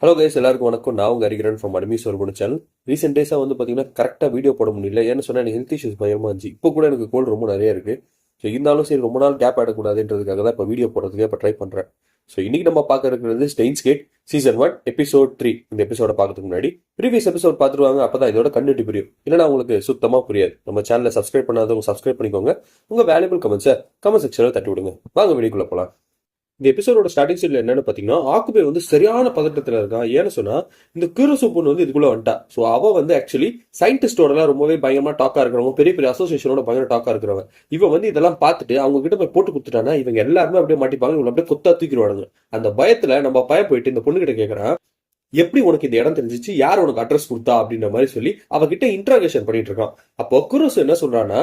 Hello guys, எல்லாருக்கும் வணக்கம். நான் உங்க ஹரிகரன் ஃப்ரம் அட்மிஸ் ஒரு சேனல். ரீசெண்ட் டேஸாக வந்து பார்த்தீங்கன்னா கரெக்டாக வீடியோ போட முடியல. ஏன்னு சொன்னால் எனக்கு ஹெல்த் இஷ்யூஸ் பயமாக இருந்துச்சு. இப்போ கூட எனக்கு கோல்டு ரொம்ப நிறைய இருக்குது. ஸோ இருந்தாலும் சரி, ரொம்ப நாள் கேப் ஆடக்கூடாதுன்றதுக்காக தான் இப்போ வீடியோ போடுறதுக்கு இப்போ ட்ரை பண்ணுறேன். ஸோ இன்னைக்கு நம்ம பார்க்க இருக்கிறது ஸ்டெயின்ஸ் கேட் சீசன் 1 எபிசோட் 3. இந்த எபிசோட பார்க்கறதுக்கு முன்னாடி ப்ரீவியஸ் எபிசோட் பார்த்துருவாங்க. அப்போ தான் இதோட கண்டினியூட்டி புரியும். இல்லைனா உங்களுக்கு சுத்தமாக புரியாது. நம்ம சேனலை சப்ஸ்கிரைப் பண்ணாதவங்க சப்ஸ்கிரைப் பண்ணிக்கோங்க. உங்கள் வேல்யூபிள் கமெண்ட்ஸை கமெண்ட் செக்ஷனில் தட்டி விடுங்க. வாங்க வீடியோக்குள்ளே போகலாம். இந்த எபிசோட ஸ்டார்டிங் சீன்ல என்னன்னு பாத்தீங்கன்னா, ஆக்குபே வந்து சரியான பதட்டத்துல இருக்கான். ஏன்னு சொன்னா, இந்த கியூரோசு பொண்ணு வந்து இதுக்குள்ள வந்துட்டா. சோ அவ வந்து ஆக்சுவலி சயின்டிஸ்டோட ரொம்பவே பயங்கரமா டாக்கா இருக்கிறவங்க, பெரிய பெரிய அசோசியேஷனோட பயங்கர டாக்கா இருக்கிறவங்க. இவன் வந்து இதெல்லாம் பார்த்துட்டு அவங்க கிட்ட போய் போட்டு கொடுத்துட்டானா இவங்க எல்லாருமே அப்படியே மாட்டிப்பாங்க. இவங்க அப்படியே கொத்தா தூக்கிடுவாங்க. அந்த பயத்துல நம்ம பையன் போயிட்டு இந்த பொண்ணு கிட்ட கேட்கறான், எப்படி உனக்கு இந்த இடம் தெரிஞ்சிச்சு, யார் உனக்கு அட்ரஸ் கொடுத்தா அப்படின்ற மாதிரி சொல்லி அவகிட்ட இன்ட்ராகேஷன் பண்ணிட்டு இருக்கான். அப்போ குரோசு என்ன சொல்றான்னா,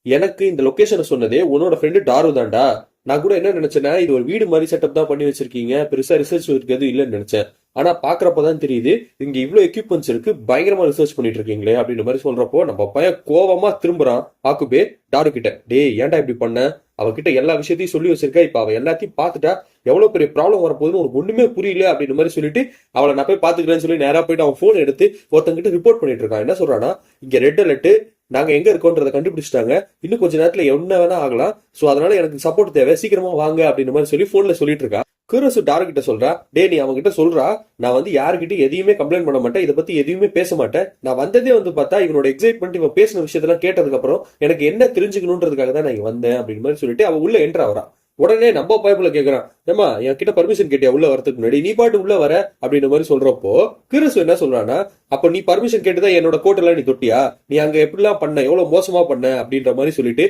எனக்கு இந்த லொகேஷனை சொன்னதே உன்னோட ஃப்ரெண்டு டாரு தான்டா. நான் கூட என்ன நினைச்சேன்னா, இது ஒரு வீடு மாதிரி செட்டப் தான் பண்ணி வச்சிருக்கீங்க, பெருசா ரிசர்ச் இருக்கிறது இல்லைன்னு நினைச்சேன். ஆனா பாக்குறப்பதான் தெரியுது இங்க இவ்வளவு எக்யூப்மெண்ட்ஸ் இருக்கு, பயங்கரமா ரிசர்ச் பண்ணிட்டு இருக்கீங்களே அப்படின்னு மாதிரி சொல்றப்போ நம்ம பையன் கோவமா திரும்புறான் ஆக்குபே டாரு கிட்ட. டே ஏன்டா இப்படி பண்ண, அவகிட்ட எல்லா விஷயத்தையும் சொல்லி வச்சிருக்க, இப்ப அவ எல்லாத்தையும் பார்த்துட்டா எவ்வளவு பெரிய ப்ராப்ளம் வரப்போகுதுன்னு உனக்கு ஒண்ணுமே புரியல அப்படின்னு மாதிரி சொல்லிட்டு அவளை நான் போய் பாத்துக்கிறேன்னு சொல்லி நேரா போயிட்டு அவன் போன் எடுத்து ஒருத்தங்கிட்ட ரிப்போர்ட் பண்ணிட்டு இருக்கான். என்ன சொல்றான்னா, இங்க ரெட் அலர்ட், நாங்க எங்க இருக்கோன்றதை கண்டுபிடிச்சிட்டாங்க, இன்னும் கொஞ்ச நேரத்துல என்ன வேணா ஆகலாம், சோ அதனால எனக்கு சப்போர்ட் தேவை, சீக்கிரமா வாங்க அப்படின்னு மாதிரி சொல்லி போன்ல சொல்லிட்டு இருக்கா. குரோசு டாரு கிட்ட சொல்றா, டே நீ அவங்க கிட்ட சொல்றா, நான் வந்து யாருக்கிட்ட எதையுமே கம்ப்ளைண்ட் பண்ண மாட்டேன், இதை பத்தி எதுவுமே பேச மாட்டேன். நான் வந்ததே வந்து பார்த்தா இவனோட எக்ஸைட்மெண்ட், இவன் பேசின விஷயத்தெல்லாம் கேட்டதுக்கு அப்புறம் எனக்கு என்ன தெரிஞ்சுக்கணுன்றதுக்காக தான் நான் இங்க வந்தேன் அப்படின்னு மாதிரி சொல்லிட்டு அவ உள்ள என்ட்ரு ஆகிறா. உடனே நம்ம பைப்புல கேக்குறான், ஏமா என் கிட்ட பர்மிஷன் கேட்டியா உள்ள வரதுக்கு முன்னாடி, நீ பாட்டு உள்ள வர அப்படின்ற மாதிரி சொல்றப்போ கிறிஸ் என்ன சொல்றான்னா, அப்ப நீ பர்மிஷன் கேட்டுதான் என்னோட கோட்டெல்லாம் நீ தொட்டியா, நீ அங்க எப்படிலாம் பண்ண, எவ்வளவு மோசமா பண்ண அப்படின்ற மாதிரி சொல்லிட்டு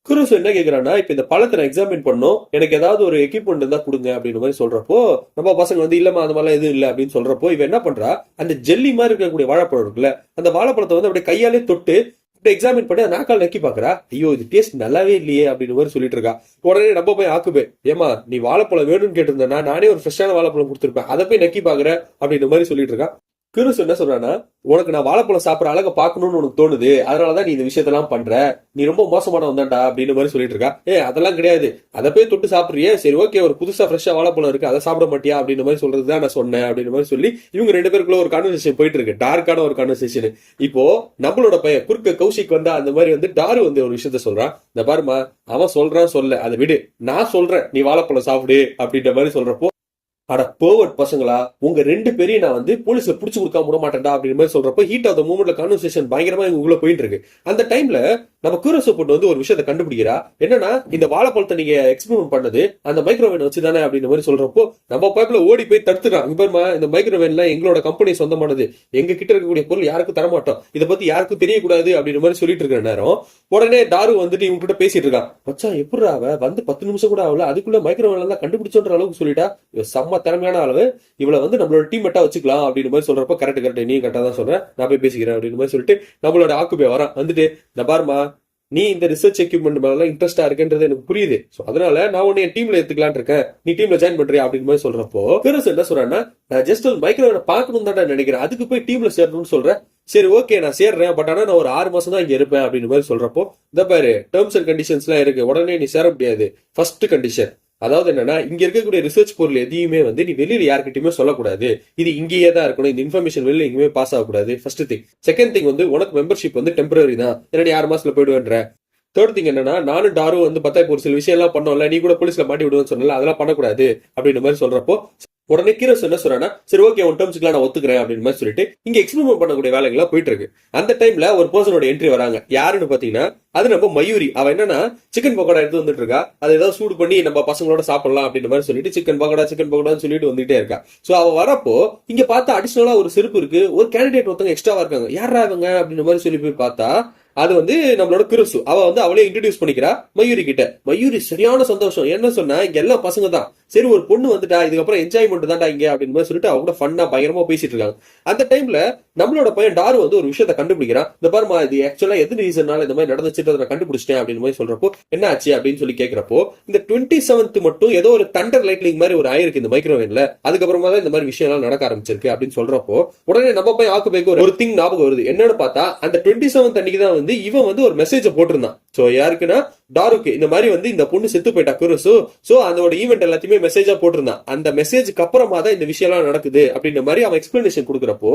குருசு என்ன கேக்குறான்னா, இப்ப இந்த பழத்தை நான் எக்ஸாமின் பண்ணும், எனக்கு ஏதாவது ஒரு எக்யூப்மெண்ட் இருந்தா கொடுங்க அப்படின்ற மாதிரி சொல்றப்போ நம்ம பசங்க வந்து இல்லமா அந்த மாதிரிலாம் எதுவும் இல்லை அப்படின்னு சொல்றப்போ இவன் என்ன பண்றா, அந்த ஜெல்லி மாதிரி இருக்கக்கூடிய வாழைப்பழம் இருக்குல்ல, அந்த வாழைப்பழத்தை வந்து அப்படியே கையாலே தொட்டு எக்ஸாமின் பண்ணி நாக்கால் நக்கி பாக்குறா. ஐயோ இது டேஸ்ட் நல்லாவே இல்லையே அப்படின்னு மாதிரி சொல்லிட்டு இருக்கா. உடனே நம்ம போய் ஆக்குபே, ஏமா நீ வாழைப்பழம் வேணும்னு கேட்டிருந்தா நானே ஒரு ஃப்ரெஷ்ஷான வாழைப்பழம் கொடுத்துருப்பேன், அதை போய் நக்கி பாக்குற அப்படின்ற மாதிரி சொல்லிட்டு இருக்கா. கிருஸ் என்ன சொல்றானா, உனக்கு நான் வாழைப்பழம் சாப்பிட்ற அழகை பார்க்கணும்னு உனக்கு தோணுது, அதனாலதான் நீ இந்த விஷயத்தெல்லாம் பண்ற, நீ ரொம்ப மோசமான வந்தாண்டா அப்படின்னு மாதிரி சொல்லிட்டு இருக்கா. அதெல்லாம் கிடையாது, அதை போய் தொட்டு சாப்பிடுறியே, சரி ஓகே ஒரு புதுசா ஃப்ரெஷ்ஷா வாழைப்பழம் இருக்கு அதை சாப்பிட மாட்டியா அப்படின்ற மாதிரி சொல்றதுதான் நான் சொன்னேன் அப்படின்னு மாதிரி சொல்லி இவங்க ரெண்டு பேருக்குள்ள ஒரு கான்வர்சேஷன் போயிட்டு இருக்கு, டார்க்கான ஒரு கான்வர்சேஷன். இப்போ நம்மளோட பையன் குறுக்க கௌஷிக் வந்தா அந்த மாதிரி வந்து டாரு வந்து ஒரு விஷயத்த சொல்றான், இந்த பாருமா அவன் சொல்றான் சொல்ல அதை விடு, நான் சொல்றேன் நீ வாழைப்பழம் சாப்பிடு அப்படின்ற மாதிரி சொல்றப்போ, அட போவர்ட் பசங்களா, உங்க ரெண்டு பேரையும் நான் வந்து போலீஸ்ல புடிச்சு கொடுக்காம விட மாட்டேன்டா அப்படின்ற மாதிரி சொல்றப்போ ஹீட் ஆஃப் த மூமெண்ட்ல கான்வர்சேஷன் பயங்கரமா உள்ள போயிட்டு இருக்கு. அந்த டைம்ல நம்ம கியூரோசோ பொண்ணு வந்து ஒரு விஷயத்தை கண்டுபிடிக்கிறா. என்னன்னா, இந்த வாழைப்பழத்தை நீங்க எக்ஸ்பெரிமெண்ட் பண்ணது அந்த மைக்ரோவேன் வச்சுதானே அப்படின்னு மாதிரி சொல்றப்போ நம்ம பைப்ல ஓடி போய் தடுத்துறான். இப்ப இந்த மைக்ரோவேன்லாம் எங்களோட கம்பெனி சொந்தமானது, எங்க கிட்ட இருக்கக்கூடிய பொருள் யாருக்கும் தரமாட்டோம், இதை பத்தி யாருக்கும் தெரியக்கூடாது அப்படின்ற மாதிரி சொல்லிட்டு இருக்கிற நேரம் உடனே டாரு வந்துட்டு இவங்க கிட்ட பேசிட்டு இருக்கான். மச்சான் எப்படி அவ வந்து 10 நிமிஷம் கூட ஆகல, அதுக்குள்ள மைக்ரோவேன் எல்லாம் கண்டுபிடிச்சோன்ற அளவுக்கு சொல்லிட்டா, செம்ம திறமையான அளவு, இவளை வந்து நம்மளோட டீம் மெட்டா வச்சுக்கலாம் அப்படின்னு மாதிரி சொல்றப்ப கரெக்ட் நீ கரெக்டா தான் சொல்றேன், நான் போய் பேசிக்கிறேன் அப்படின்னு மாதிரி சொல்லிட்டு நம்மளோட ஆக்குபே வரான். வந்துட்டு இந்த பாருமா, நீ இந்த ரிசர்ச் எக்யூப்மெண்ட் மேல இன்ட்ரெஸ்டா இருக்குன்றது எனக்கு புரியுது, அதனால நான் உன்னை என் டீம்ல எடுத்துக்கலான் இருக்கேன், நீ டீம்ல ஜாயின் பண்றியா அப்படின்னு மாதிரி சொல்றப்போ கிறிஸ் என்ன சொல்றான்னா, நான் ஜஸ்ட் ஒரு மைக்ரோவேனை பார்க்கணும் தான் நினைக்கிறேன், அதுக்கு போய் டீம்ல சேரணும்னு சொல்றேன். சரி ஓகே நான் சேர்றேன், பட் ஆனா நான் ஒரு 6 மாசம் தான் இங்க இருப்பேன் அப்படின்னு மாதிரி சொல்றப்போ, இந்த பாரு டேர்ம்ஸ் அண்ட் கண்டிஷன்ஸ் எல்லாம் இருக்கு, உடனே நீ சேர முடியாது. ஃபர்ஸ்ட் கண்டிஷன் அதாவது என்னன்னா, இங்க இருக்கக்கூடிய ரிசர்ச் பொருள் எதையுமே வந்து நீ வெளியில யார்கிட்டயுமே சொல்லக்கூடாது, இது இங்கேயே தான் இருக்கணும், இந்த இன்ஃபர்மேஷன் வெளியில எங்கேயுமே பாஸ் ஆகக்கூடாது. First thing. செகண்ட் திங் வந்து உனக்கு மெம்பர்ஷிப் வந்து டெம்பரரி தான், என்னடி 6 மாசத்துல போயிடுவேன்ற. தேர்ட் திங் என்னன்னா, நானும் டாரும் வந்து பார்த்தா இப்போ ஒரு சில விஷயம் எல்லாம் பண்ணோம்ல, நீ கூட போலீஸ்ல மாட்டி விடுவேன்னு சொன்னல, அதெல்லாம் பண்ணக்கூடாது அப்படின்ற மாதிரி சொல்றப்போ உடனே கிரோஸ் என்ன சொல்றானா, சரி ஓகே உன் டேர்ம்ஸ்க்குலாம் நான் ஒத்துக்கிறேன் அப்படின்னு மாதிரி சொல்லிட்டு இங்க எக்ஸ்பெரிமெண்ட் பண்ணக்கூடிய வேலைகள்லாம் போயிட்டு இருக்கு. அந்த டைம்ல ஒரு பர்சனோட என்ட்ரி வராங்க. யாருன்னு பாத்தீங்கன்னா, அது நம்ம மயூரி. அவ என்னன்னா சிக்கன் பக்கோடா எடுத்து வந்துட்டு இருக்கா, அதை ஏதாவது சூடு பண்ணி நம்ம பசங்களோட சாப்பிடலாம் அப்படின்ற மாதிரி சொல்லிட்டு சிக்கன் பக்கோடான்னு சொல்லிட்டு வந்துட்டே இருக்கா. சோ அவ வரப்போ இங்க பார்த்தா அடிஷனலா ஒரு செருப்பு இருக்கு, ஒரு கேண்டிடேட் ஒருத்தவங்க எக்ஸ்ட்ராவா இருக்காங்க, யாரா இவங்க அப்படின்ற மாதிரி சொல்லி போய் பார்த்தா அது வந்து நம்மளோட கிறிஸ்து. அவ வந்து அவளே இன்ட்ரடியூஸ் பண்ணிக்கிறா மயூரி கிட்ட. மயூரி சரியான சந்தோஷம், என்ன சொன்னா இங்க எல்லாம் பசங்க தான், சரி ஒரு பொண்ணு வந்துட்டா, இதுக்கப்புறம் என்ஜாய்மெண்ட் தான்டா இங்க அப்படின்னு சொல்லிட்டு அவங்க கூட ஃபன்னா பயங்கரமா பேசிட்டு இருக்காங்க. அந்த டைம்ல நம்மளோட பையன் டாரு வந்து ஒரு விஷயத்த கண்டுபிடிக்கிறான். இந்த பாருமா இது ஆக்சுவலா எது ரீசன்னால இந்த மாதிரி நடந்துச்சுட்டு நான் கண்டுபிடிச்சிட்டேன் அப்படின்னு மாதிரி சொல்றப்போ, என்ன ஆச்சு அப்படின்னு சொல்லி கேட்கிறப்போ, இந்த 27th மட்டும் ஏதோ ஒரு தண்டர் லைட்னிங் மாதிரி ஒரு ஆயிருக்கு இந்த மைக்ரோவேன்ல, அதுக்கப்புறமா தான் இந்த மாதிரி விஷயம் எல்லாம் நடக்க ஆரம்பிச்சிருக்கு அப்படின்னு சொல்றப்போ உடனே நம்ம பையன் ஆக்குபேக்கு ஒரு திங் ஞாபகம் வருது. என்னன்னு பார்த்தா அந்த 27th அன்னைக்கு தான் வந்து வந்து இவன் வந்து ஒரு மெசேஜ் போட்டிருந்தான். சோ யாருக்குன்னா டாருக்கு, இந்த மாதிரி வந்து இந்த பொண்ணு செத்து போயிட்டா குருசு. சோ அதோட ஈவெண்ட் எல்லாத்தையுமே மெசேஜா போட்டிருந்தான். அந்த மெசேஜுக்கு அப்புறமா தான் இந்த விஷயம் எல்லாம் நடக்குது அப்படின்ற மாதிரி அவன் எக்ஸ்பிளனேஷன் கொடுக்குறப்போ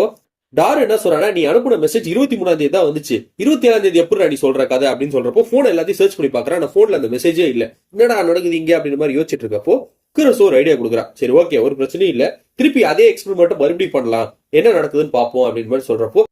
டார் என்ன சொல்றானா, நீ அனுப்புன மெசேஜ் 23 தான் வந்துச்சு, 27 எப்படி நீ சொல்ற கதை அப்படின்னு சொல்றப்போ போன் எல்லாத்தையும் சர்ச் பண்ணி பாக்குறான். அந்த போன்ல அந்த மெசேஜே இல்ல. என்னடா நடக்குது இங்க அப்படின்ற மாதிரி யோசிச்சுட்டு இருக்கப்போ குரசு ஒரு ஐடியா கொடுக்குறான். சரி ஓகே, ஒரு பிரச்சனையும் இல்ல, திருப்பி அதே எக்ஸ்பெரிமெண்ட் மறுபடியும் பண்ணலாம், என்ன நடக்குதுன்னு பாப்போம் அப்படின்னு மாதிரி சொல்றப்போ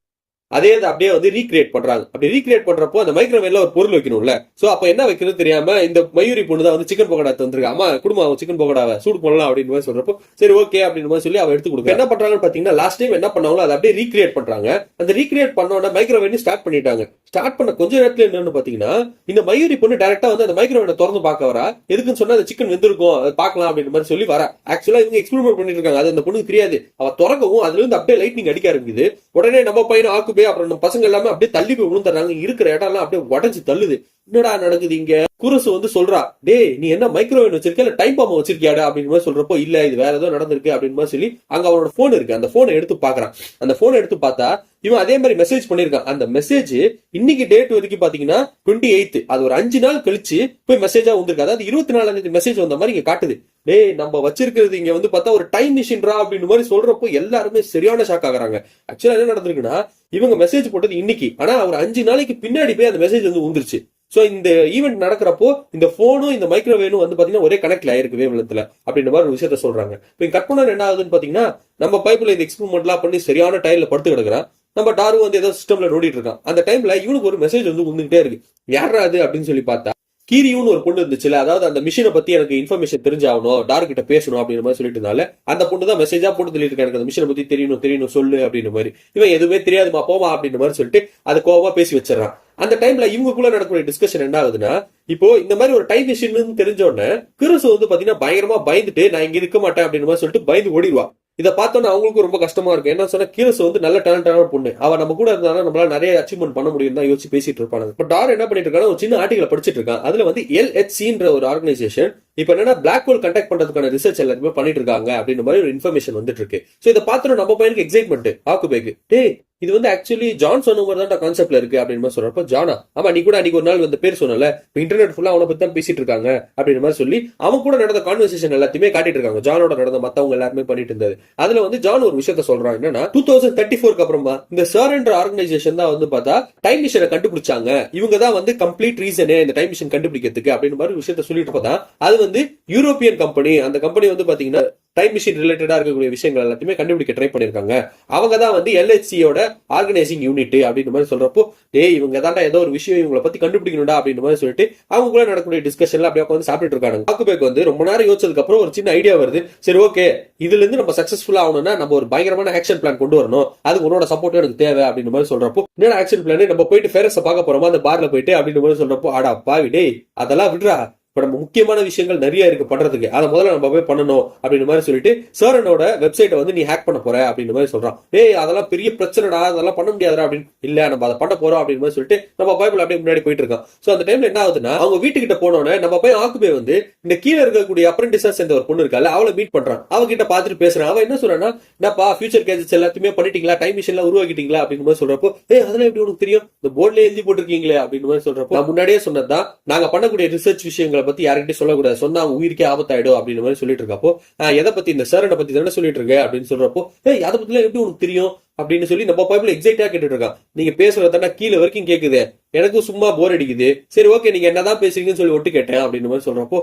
அதே அப்படியே வந்து ரீக்ரியேட் பண்றாங்க. அப்படி ரீக்ரியேட் பண்றப்போ அந்த மைக்ரோவேவ்ல ஒரு பொருள் வைக்கணும்ல. சோ அப்ப என்ன வைக்கிறது தெரியாம இந்த மயூரி பொண்ணு தான் வந்து சிக்கன் பக்கோடா வந்திருக்கா. அம்மா குடும்பம் அவன் சிக்கன் பக்கோடாவை சூடு பண்ணலாம் அப்படின்னு மாதிரி சொல்றப்போ சரி ஓகே அப்படின்னு மாதிரி சொல்லி அவ எடுத்து கொடுக்க என்ன பண்றாங்கன்னு பாத்தீங்கன்னா லாஸ்ட் டைம் என்ன பண்ணாங்களோ அதை அப்படியே ரீக்ரியேட் பண்றாங்க. அந்த ரீக்ரியேட் பண்ணோட மைக்ரோவேவ் ஸ்டார்ட் பண்ணிட்டாங்க. ஸ்டார்ட் பண்ண கொஞ்ச நேரத்துல என்னன்னு பாத்தீங்கன்னா இந்த மயூரி பொண்ணு டைரக்டா வந்து அந்த மைக்ரோவேவ் திறந்து பார்க்க வரா. எதுக்குன்னு சொன்னா அந்த சிக்கன் வெந்திருக்கும், அதை பார்க்கலாம் அப்படின்னு மாதிரி சொல்லி வரா. ஆக்சுவலா இவங்க எக்ஸ்பெரிமெண்ட் பண்ணிட்டு இருக்காங்க, அது அந்த பொண்ணுக்கு தெரியாது. அவ திறக்கவும் அதுல இருந்து அப்படியே லைட்னிங் அடிக்க ஆரம்பிக்குது. உடனே நம்ம பையன் ஆக்குபே அப்புறம் நம்ம பசங்க அப்படியே தள்ளி போய் விழுந்துறாங்க. இருக்கிற இடம் எல்லாம் அப்படியே உடஞ்சு தள்ளுது. என்னடா நடக்குது இங்க? குரசு வந்து சொல்றா, டே நீ என்ன மைக்ரோவேவ் வச்சிருக்க இல்ல டைம் பாம்பு வச்சிருக்கியாடா அப்படின்னு மாதிரி சொல்றப்போ இல்ல இது வேற ஏதோ நடந்திருக்கு அப்படின்னு மாதிரி சொல்லி அங்க அவனோட போன் இருக்கு, அந்த போனை எடுத்து பாக்குறான். அந்த போனை எடுத்து பார்த்தா இவன் அதே மாதிரி மெசேஜ் பண்ணிருக்கான். அந்த மெசேஜ் இன்னைக்கு டேட் வரைக்கும் பாத்தீங்கன்னா 28, அது ஒரு 5 நாள் கழிச்சு போய் மெசேஜா வந்திருக்கு. அதாவது 24 மெசேஜ் வந்த மாதிரி இங்க காட்டுது. டேய் நம்ம வச்சிருக்கிறது இங்க வந்து பார்த்தா ஒரு டைம் மிஷின்ரா அப்படின்னு மாதிரி சொல்றப்போ எல்லாருமே சரியான ஷாக் ஆகுறாங்க. ஆக்சுவலா என்ன நடந்திருக்குன்னா இவங்க மெசேஜ் போட்டது இன்னைக்கு, ஆனா ஒரு 5 நாளைக்கு பின்னாடி போய் அந்த மெசேஜ் வந்து வந்துருச்சு. சோ இந்த ஈவெண்ட் நடக்கிறப்போ இந்த போனும் இந்த மைக்ரோவேவும் வந்து பாத்தீங்கன்னா ஒரே கனெக்ட்ல ஆயிருக்கு வேவ்லென்த்ல அப்படின்ற மாதிரி ஒரு விஷயத்த சொல்றாங்க. இப்போ கட் பண்ண என்ன ஆகுதுன்னு பாத்தீங்கன்னா நம்ம பைப்ல இந்த எக்ஸ்பெரிமெண்ட் எல்லாம் பண்ணி சரியான டைம்ல படுத்து கிடக்குறான். நம்ம டாரு வந்து ஏதோ சிஸ்டம்ல நோடிட்டு இருக்கான். அந்த டைம்ல இவனுக்கு ஒரு மெசேஜ் வந்து வந்துகிட்டே இருக்கு. யாரா அது அப்படின்னு சொல்லி பார்த்தா கீரியுன்னு ஒரு பொண்ணு இருந்துச்சுல, அதாவது அந்த மிஷினை பத்தி எனக்கு இன்ஃபர்மேஷன் தெரிஞ்சாகணும், டார் கிட்ட பேசணும் அப்படின்ற மாதிரி சொல்லிட்டு இருந்தால அந்த பொண்ணு தான் மெசேஜா போட்டு சொல்லிட்டு இருக்கா, எனக்கு அந்த மிஷினை பத்தி தெரியணும் சொல்லு அப்படின்ற மாதிரி. இவன் எதுவுமே தெரியாதுமா போமா அப்படின்ற மாதிரி சொல்லிட்டு அது கோவமா பேசி வச்சிடறான். அந்த டைம்ல இவங்களுக்குள்ள நடக்கக்கூடிய டிஸ்கஷன் என்ன ஆகுதுன்னா, இப்போ இந்த மாதிரி ஒரு டைம் மிஷின் தெரிஞ்ச உடனே கிறிஸ் வந்து பாத்தீங்கன்னா பயங்கரமா பயந்துட்டு நான் இங்க இருக்க மாட்டேன் அப்படின்ற மாதிரி சொல்லிட்டு பயந்து ஓடிடுவா. இதை பார்த்தோன்னா அவங்களுக்கும் ரொம்ப கஷ்டமா இருக்கும். என்ன சொன்னா கீரஸ் வந்து நல்ல டேலண்டான பொண்ணு, அவ நம்ம கூட இருந்தாலும் நம்மளால நிறைய அச்சீவ்மெண்ட் பண்ண முடியும் தான் யோசிச்சு பேசிட்டு இருப்பாங்க. பட் டார் என்ன பண்ணிட்டு இருக்காங்க, ஒரு சின்ன ஆர்டிகல் படிச்சிட்டு இருக்கான். அதுல வந்து LHCன்ற ஒரு ஆர்கனைசேஷன் இப்ப என்னன்னா பிளாக் ஹோல் கண்டக்ட் பண்றதுக்கான ரிசர்ச் எல்லாருமே பண்ணிட்டு இருக்காங்க அப்படின்ற மாதிரி ஒரு இன்ஃபர்மேஷன் வந்துட்டு இருக்கு. சோ இதை பார்த்தோம் நம்ம பையனுக்கு எக்ஸைட்மெண்ட் ஆக்குபேக்கு, டே இது வந்து ஆக்சுவலி ஜான் சொன்ன மாதிரி தான் கான்செப்ட்ல இருக்கு அப்படின்னு மாதிரி சொல்றப்ப ஜானா ஆமா நீ கூட அன்னைக்கு ஒரு நாள் வந்து பேர் சொன்னல, இன்டர்நெட் ஃபுல்லா அவனை பத்தி தான் பேசிட்டு இருக்காங்க அப்படின்ற மாதிரி சொல்லி அவன் கூட நடந்த கான்வர்சேஷன் எல்லாத்தையுமே காட்டிட்டு இருக்காங்க. ஜானோட நடந்த மத்தவங்க எல்லாருமே பண்ணிட்டு இருந்தது. அதுல வந்து ஜான் ஒரு விஷயத்த சொல்றான், என்னன்னா 2034 அப்புறமா இந்த சர்ன்ற ஆர்கனைசேஷன் தான் வந்து பார்த்தா டைம் மிஷினை கண்டுபிடிச்சாங்க, இவங்க தான் வந்து கம்ப்ளீட் ரீசனே இந்த டைம் மிஷின் கண்டுபிடிக்கிறதுக்கு அப்படின்னு மாதிரி விஷயத்த சொல்லிட்டு பார்த்தா அது வந்து யூரோப்பியன் கம்பெனி. அந்த கம்பெனி வந்து பாத்தீங்கன்னா டைம் மிஷின் ரிலேட்டடா இருக்கக்கூடிய விஷயங்கள் எல்லாத்தையுமே கண்டுபிடிக்க ட்ரை பண்ணிருக்காங்க. அவங்க தான் வந்து LHCயோட ஆர்கனைசிங் யூனிட் அப்படின்னு மாதிரி சொல்றப்போ டேய் இவங்க தாண்டா ஏதோ ஒரு விஷயம் இவங்களை பத்தி கண்டுபிடிக்கணும்டா அப்படின்னு மாதிரி சொல்லிட்டு அவங்க கூட நடக்கக்கூடிய டிஸ்கஷன்ல அப்படியே வந்து சாப்பிட்டு இருக்காங்க. ஆக்குபேக் வந்து ரொம்ப நேரம் யோசிச்சதுக்கு அப்புறம் ஒரு சின்ன ஐடியா வருது. சரி ஓகே, இதுல இருந்து நம்ம சக்சஸ்ஃபுல்லா ஆகணும்னா நம்ம ஒரு பயங்கரமான ஆக்ஷன் பிளான் கொண்டு வரணும், அதுக்கு உன்னோட சப்போர்ட் எனக்கு தேவை அப்படின்னு மாதிரி சொல்றப்போ என்ன ஆக்ஷன் பிளான், நம்ம போயிட்டு ஃபேரஸை பார்க்க போறோமா அந்த பார்ல போயிட்டு அப்படின்னு மாதிரி சொல்றப்போ ஆடா பாவி டேய் அதெல்லாம் விடுறா, இப்ப நம்ம முக்கியமான விஷயங்கள் நிறைய இருக்கு பண்றதுக்கு, அதை முதல்ல நம்ம போய் பண்ணணும் அப்படின்னு மாதிரி சொல்லிட்டு சரனோட வெப்சைட்டை வந்து நீ ஹேக் பண்ண போற அப்படின்னு மாதிரி சொல்றான். ஏய் அதெல்லாம் பெரிய பிரச்சனைடா, அதெல்லாம் பண்ண முடியாதா அப்படின்னு. இல்ல நம்ம அதை பண்ண போறோம் அப்படின்னு மாதிரி சொல்லிட்டு நம்ம பைபிள் அப்படியே முன்னாடி போயிட்டு இருக்கான். சோ அந்த டைம்ல என்ன ஆகுதுன்னா அவங்க வீட்டுக்கிட்ட போனோட நம்ம போய் ஆக்குபே வந்து இந்த கீழே இருக்கக்கூடிய அப்ரெண்டிசஸ் என்ற ஒரு பொண்ணு இருக்கால அவளை மீட் பண்றான். அவகிட்ட பாத்துட்டு பேசுறான். அவன் என்ன சொல்றான்னா, என்னப்பா ஃபியூச்சர் கேஜெட்ஸ் எல்லாத்தையுமே பண்ணிட்டீங்களா, டைம் மிஷின்ல உருவாக்கிட்டீங்களா அப்படின்னு மாதிரி சொல்றப்போ அதெல்லாம் எப்படி உனக்கு தெரியும், இந்த போர்ட்ல எழுதி போட்டிருக்கீங்களே அப்படின்னு மாதிரி சொல்றப்போ நான் முன்னாடியே சொன்னதுதான், நாங்க பண்ணக்கூடிய ரிசர்ச் விஷயங்களை பத்தி யார்கிட்ட சொல்லக்கூடாது, சொன்னா அவங்க உயிருக்கே ஆபத்தாயிடும் அப்படின்னு மாதிரி சொல்லிட்டு இருக்கப்போ எதை பத்தி இந்த சரனை பத்தி தானே சொல்லிட்டு இருக்க அப்படின்னு சொல்றப்போ அதை பத்தி எப்படி உனக்கு தெரியும் அப்படின்னு சொல்லி நம்ம பைபிள் எக்ஸைட்டா கேட்டுட்டு இருக்கான். நீங்க பேசுறதா கீழே வரைக்கும் கேக்குது, எனக்கும் சும்மா போர் அடிக்குது, சரி ஓகே நீங்க என்னதான் பேசுறீங்கன்னு சொல்லி ஒட்டு கேட்டேன் அப்படின்னு மாதிரி சொல்றப்போ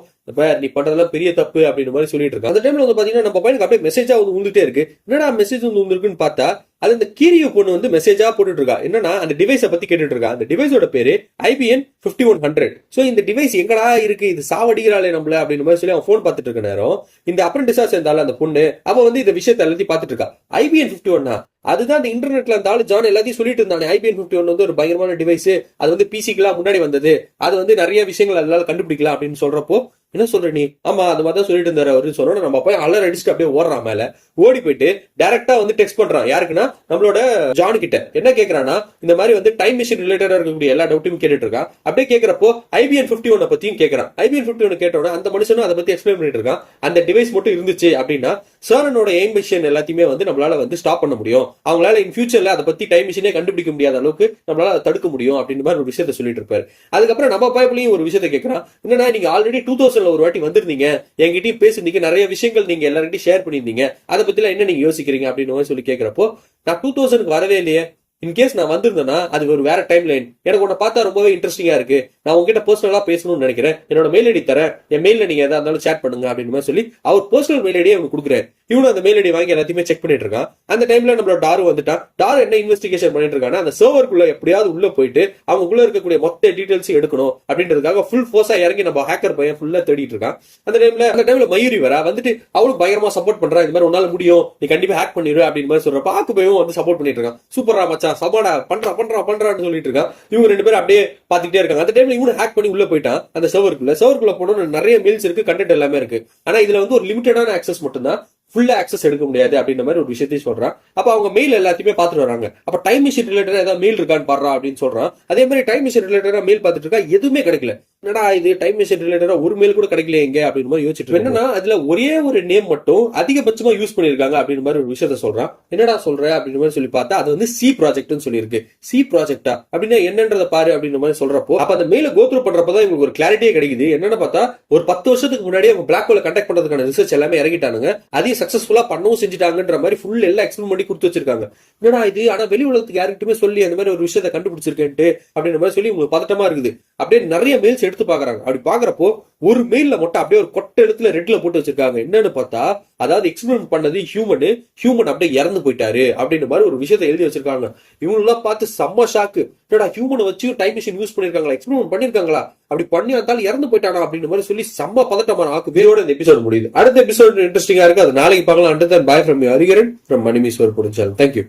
நீ பண்றதெல்லாம் பெரிய தப்பு அப்படின்னு மாதிரி சொல்லிட்டு இருக்கான். அந்த டைம்ல வந்து பாத்தீங்கன்னா நம்ம பையனுக்கு அப்படியே மெசேஜா வந்து வந்துட்டே இருக்கு. என்னடா மெசேஜ் வந்து வந்துருக்குன்னு பார்த்தா அது இந்த கீரியோ பொண்ணு வந்து மெசேஜா போட்டுட்டு இருக்கா. என்னன்னா அந்த டிவைஸை பத்தி கேட்டுட்டு இருக்கா. அந்த டிவைஸோட பேரு IBM 5100. சோ இந்த டிவைஸ் எங்கடா இருக்கு, இது சாவடிக்கிறாளே நம்மள அப்படின்னு மாதிரி சொல்லி அவன் போன் பார்த்துட்டு இருக்க நேரம் இந்த அப்ரெண்டிஸா சேர்ந்தால அந்த பொண்ணு அவ வந்து இந்த விஷயத்தை எல்லாத்தையும் பார்த்துட்டு இருக்கா. IBM 51 அதுதான் அந்த இன்டர்நெட்ல இருந்தாலும் ஜான் எல்லாத்தையும் சொல்லிட்டு இருந்தானே. IBM 51 வந்து ஒரு பயங்கரமான டிவைஸ், அது வந்து பிசிக்கெல்லாம் முன்னாடி வந்தது, அது வந்து நிறைய விஷயங்கள் அதனால கண்டுபிடிக்கலாம் அப்படின்னு சொல்றப்போ என்ன சொல்ற நீ, ஆமா அந்த மாதிரி தான் சொல்லிட்டு இருந்தாரு அவரு சொன்னோம். நம்ம போய் அலர் அடிச்சுட்டு அப்படியே ஓடுறான். மேல ஓடி போயிட்டு டைரக்டா வந்து டெக்ஸ்ட் பண்றான். யாருக்குன்னா நம்மளோட ஜான் கிட்ட. என்ன கேக்குறான்னா, இந்த மாதிரி வந்து டைம் மிஷின் ரிலேட்டடா இருக்கக்கூடிய எல்லா டவுட்டையும் கேட்டுட்டு இருக்கான். அப்படியே கேட்கிறப்போ IBM 51 பத்தியும் கேட்கறான். IBM 51 கேட்டோட அந்த மனுஷனும் அதை பத்தி எக்ஸ்பிளைன் பண்ணிட்டு இருக்கான். அந்த டிவைஸ் மட்டும் இருந்துச்சு அப்படின்னா சர்னோட எய்ம் மிஷன் எல்லாத்தையுமே வந்து நம்மளால வந்து ஸ்டாப் பண்ண முடியும், அவங்களால இன் ஃபியூச்சர்ல அதை பத்தி டைம் மிஷினே கண்டுபிடிக்க முடியாத அளவுக்கு நம்மளால அதை தடுக்க முடியும் அப்படின்ற மாதிரி ஒரு விஷயத்த சொல்லிட்டு இருப்பாரு. அதுக்கப்புறம் நம்ம பைப்லையும் ஒரு விஷயத்த கேட்கறான், என்னன்னா நீங்க ஆல்ரெடி 2000ல ஒரு வாட்டி வந்திருந்தீங்க, என்கிட்டயும் பேசிருந்தீங்க, நிறைய விஷயங்கள் நீங்க எல்லார்கிட்டையும் ஷேர் பண்ணியிருந்தீங்க, அதை பத்திலாம் என்ன நீங்க யோசிக்கிறீங்க அப்படின்னு சொல்லி கேட்கிறப்போ, நான் 2000க்கு வரவே இல்லையே, இன்கேஸ் நான் வந்திருந்தேன்னா அது ஒரு வேற டைம் லைன், எனக்கு உன்னை பார்த்தா ரொம்பவே இன்ட்ரெஸ்டிங்கா இருக்கு, நான் உங்ககிட்ட பர்சனலா பேசணும்னு நினைக்கிறேன், என்னோட மெயில் ஐடி தரேன், என் மெயில நீங்க எதா இருந்தாலும் சேட் பண்ணுங்க அப்படின்னு மாதிரி சொல்லி அவர் பர்சனல் மெயில் ஐடியை அவனுக்கு கொடுக்குறாரு. இவனும் அந்த மெயில் ஐடி வாங்கி எல்லாத்தையுமே செக் பண்ணிட்டு இருக்கான். அந்த டைம்ல நம்மளோட டாரு வந்துட்டான். டாரு என்ன இன்வெஸ்டிகேஷன் பண்ணிட்டு இருக்கான்னா, அந்த சர்வருக்குள்ள எப்படியாவது உள்ள போயிட்டு அவங்களுக்குள்ள இருக்கக்கூடிய மொத்த டீடைல்ஸ் எடுக்கணும் அப்படின்றதுக்காக ஃபுல் ஃபோர்ஸா இறங்கி நம்ம ஹேக்கர் பையன் ஃபுல்லா தேடிட்டு இருக்கான். அந்த டைம்ல மயூரி வரா வந்துட்டு அவளும் பயங்கரமா சப்போர்ட் பண்றா, இந்த மாதிரி உன்னால முடியும், நீ கண்டிப்பா ஹேக் பண்ணிடு அப்படின்னு மாதிரி சொல்றப்ப ஆக்கு பையன் வந்து சப்போர்ட் பண்ணிட்டு இருக்கான். சூப்பரா மச்சான் சமாடா பண்றான்னு சொல்லிட்டு இருக்கான். இவங்க ரெண்டு பேரும் அப்படியே பாத்துக்கிட்டே இருக்காங்க. அந்த டைம்ல இவனு ஹேக் பண்ணி உள்ள போயிட்டான். அந்த சர்வருக்குள்ள போனோம், நிறைய மெயில்ஸ் இருக்கு, கண்டென்ட் எல்லாமே இருக்கு. ஆனா இதுல வந்து ஒரு லிமிட்டடான ஆக்சஸ் மட்டும் தான், ஃபுல்லா ஆக்சஸ் எடுக்க முடியாது அப்படின்ற மாதிரி ஒரு விஷயத்தையும் சொல்றான். அப்ப அவங்க மெயில் எல்லாத்தையுமே பாத்துட்டு வராங்க. அப்ப டைம் மிஷின் ரிலேட்டடா ஏதாவது மெயில் இருக்கான்னு பாடுறா அப்படின்னு சொல்றான். அதே மாதிரி டைம் மிஷின் ரிலேட்டடா மெயில் பாத்துட்டு இருக்கா, எதுவுமே கிடைக்கல. என்னடா இது டைம் மிஷின் ரிலேட்டடா ஒரு மெயில் கூட கிடைக்கல எங்க அப்படின்னு மாதிரி யோசிச்சுட்டு, என்னன்னா அதுல ஒரே ஒரு நேம் மட்டும் அதிகபட்சமா யூஸ் பண்ணிருக்காங்க அப்படின்னு மாதிரி ஒரு விஷயத்த சொல்றான். என்னடா சொல்ற அப்படின்னு மாதிரி சொல்லி பார்த்தா அது வந்து சி ப்ராஜெக்ட்னு சொல்லியிருக்கு. சி ப்ராஜெக்டா அப்படின்னா என்னன்றத பாரு அப்படின்ற மாதிரி சொல்றப்போ, அப்ப அந்த மெயில கோத்ரூ பண்றப்பதான் இவங்களுக்கு ஒரு கிளாரிட்டியே கிடைக்குது. என்னன்னு பார்த்தா ஒரு 10 வருஷத்துக்கு முன்னாடி அவங்க பிளாக் ஹோலை கண்டக்ட் பண்றதுக்கான ரிசர்ச் எல்லாமே இறங்கிட்டானுங்க, அதையும் சக்சஸ்ஃபுல்லா பண்ணவும் செஞ்சுட்டாங்கன்ற மாதிரி ஃபுல் எல்லாம் எக்ஸ்பிளைன் பண்ணி கொடுத்து வச்சிருக்காங்க. என்னடா இது, ஆனா வெளி உலகத்துக்கு யாருக்கிட்டுமே சொல்லி அந்த மாதிரி ஒரு விஷயத்தை கண்டுபிடிச்சிருக்கேன்ட்டு அப்படின்ற மாதிரி சொல்லி உங்களுக்கு பதட்டமா இருக்குது. அப்படியே நிறைய மெயில்ஸ் எடுத்து பாக்குறாங்க. அப்படி பாக்குறப்போ ஒரு மெயில்ல மட்டும் அப்படியே ஒரு கொட்டை எழுத்துல ரெட்ல போட்டு வச்சிருக்காங்க. என்னன்னு பார்த்தா, அதாவது எக்ஸ்பிரிமெண்ட் பண்ணது ஹியூமன் அப்படியே இறந்து போயிட்டாரு அப்படின்ற மாதிரி ஒரு விஷயத்தை எழுதி வச்சிருக்காங்க. இவங்க எல்லாம் பார்த்து செம்ம ஷாக்கு. என்னடா ஹியூமனை வச்சு டைம் மிஷின் யூஸ் பண்ணிருக்காங்களா, எக்ஸ்பிரிமெண்ட் பண்ணிருக்காங்களா, அப்படி பண்ணி வந்தாலும் இறந்து போயிட்டானா அப்படின்ற மாதிரி சொல்லி செம்ம பதட்டமான ஆக்கு. வேரோட இந்த எபிசோட் முடியுது. அடுத்த எபிசோட் இன்ட்ரெஸ்டிங்கா இருக்கு, அது நாளைக்கு பார்க்கலாம். அண்டர் தன் பாய் ஃப்ரம் ஹரிஹரன் ஃப்ரம் மணிமீஸ்வர் பொருட்சால். தேங்க்யூ.